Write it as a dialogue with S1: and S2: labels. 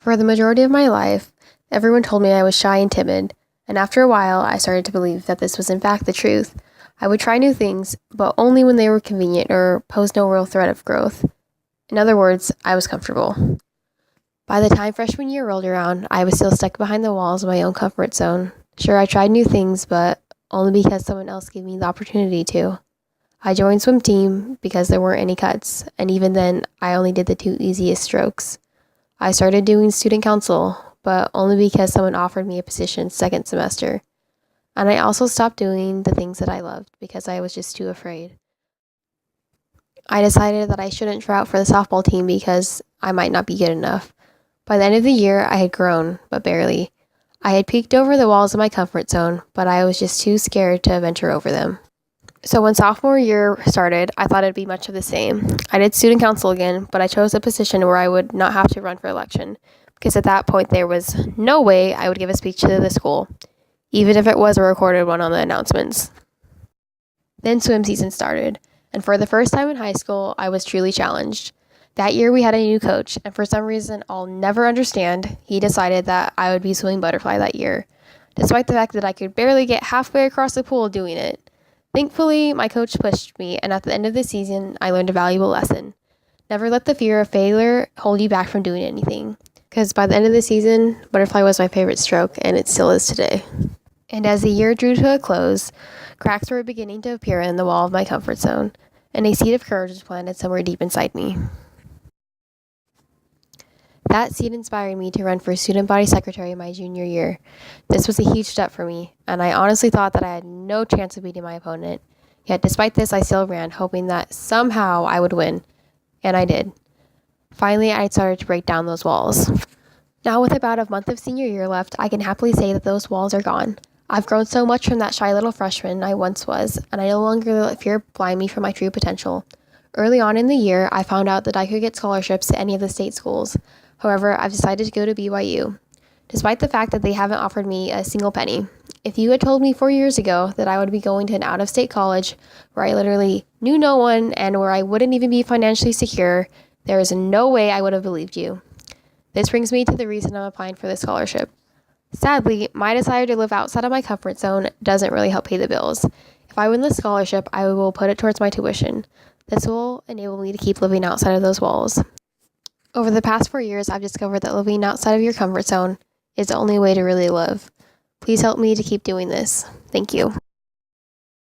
S1: For the majority of my life, everyone told me I was shy and timid, and after a while, I started to believe that this was in fact the truth. I would try new things, but only when they were convenient or posed no real threat of growth. In other words, I was comfortable. By the time freshman year rolled around, I was still stuck behind the walls of my own comfort zone. Sure, I tried new things, but only because someone else gave me the opportunity to. I joined swim team because there weren't any cuts, and even then, I only did the two easiest strokes. I started doing student council, but only because someone offered me a position second semester. And I also stopped doing the things that I loved because I was just too afraid. I decided that I shouldn't try out for the softball team because I might not be good enough. By the end of the year, I had grown, but barely. I had peeked over the walls of my comfort zone, but I was just too scared to venture over them. So when sophomore year started, I thought it'd be much of the same. I did student council again, but I chose a position where I would not have to run for election, because at that point there was no way I would give a speech to the school, even if it was a recorded one on the announcements. Then swim season started, and for the first time in high school, I was truly challenged. That year we had a new coach, and for some reason I'll never understand, he decided that I would be swimming butterfly that year, despite the fact that I could barely get halfway across the pool doing it. Thankfully, my coach pushed me, and at the end of the season, I learned a valuable lesson. Never let the fear of failure hold you back from doing anything, because by the end of the season, butterfly was my favorite stroke, and it still is today. And as the year drew to a close, cracks were beginning to appear in the wall of my comfort zone, and a seed of courage was planted somewhere deep inside me. That seed inspired me to run for student body secretary my junior year. This was a huge step for me, and I honestly thought that I had no chance of beating my opponent. Yet despite this, I still ran, hoping that somehow I would win. And I did. Finally, I started to break down those walls. Now with about a month of senior year left, I can happily say that those walls are gone. I've grown so much from that shy little freshman I once was, and I no longer let fear blind me from my true potential. Early on in the year, I found out that I could get scholarships to any of the state schools. However, I've decided to go to BYU, despite the fact that they haven't offered me a single penny. If you had told me 4 years ago that I would be going to an out-of-state college where I literally knew no one and where I wouldn't even be financially secure, there is no way I would have believed you. This brings me to the reason I'm applying for this scholarship. Sadly, my desire to live outside of my comfort zone doesn't really help pay the bills. If I win this scholarship, I will put it towards my tuition. This will enable me to keep living outside of those walls. Over the past 4 years, I've discovered that living outside of your comfort zone is the only way to really live. Please help me to keep doing this. Thank you.